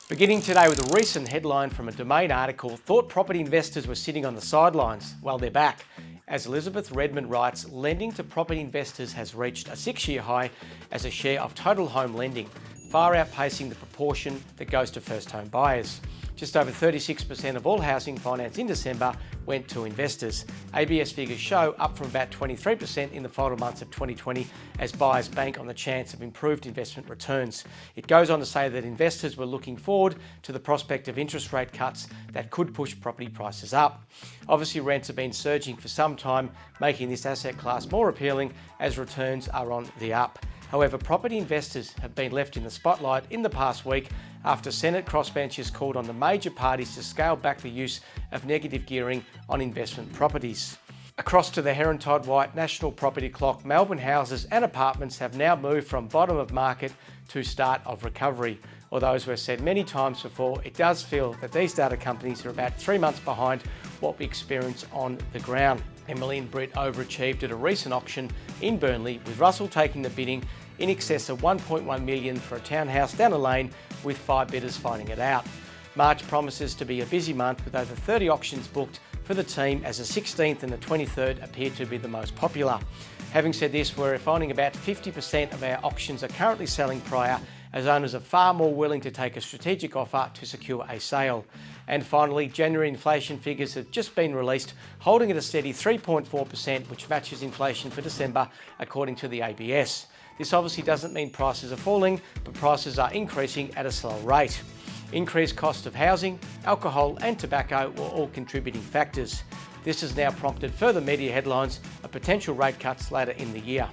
Beginning today with a recent headline from a Domain article, thought property investors were sitting on the sidelines. Well, they're back. As Elizabeth Redmond writes, lending to property investors has reached a 6-year high as a share of total home lending, far outpacing the proportion that goes to first home buyers. Just over 36% of all housing finance in December went to investors. ABS figures show up from about 23% in the final months of 2020 as buyers bank on the chance of improved investment returns. It goes on to say that investors were looking forward to the prospect of interest rate cuts that could push property prices up. Obviously, rents have been surging for some time, making this asset class more appealing as returns are on the up. However, property investors have been left in the spotlight in the past week after Senate crossbenchers called on the major parties to scale back the use of negative gearing on investment properties. Across to the Herentide White National Property Clock, Melbourne houses and apartments have now moved from bottom of market to start of recovery. Although, as we've said many times before, it does feel that these data companies are about 3 months behind what we experience on the ground. Emily and Britt overachieved at a recent auction in Burnley, with Russell taking the bidding in excess of $1.1 million for a townhouse down a lane, with 5 bidders fighting it out. March promises to be a busy month with over 30 auctions booked for the team, as the 16th and the 23rd appear to be the most popular. Having said this, we're finding about 50% of our auctions are currently selling prior, as owners are far more willing to take a strategic offer to secure a sale. And finally, January inflation figures have just been released, holding at a steady 3.4%, which matches inflation for December, according to the ABS. This obviously doesn't mean prices are falling, but prices are increasing at a slow rate. Increased cost of housing, alcohol and tobacco were all contributing factors. This has now prompted further media headlines of potential rate cuts later in the year.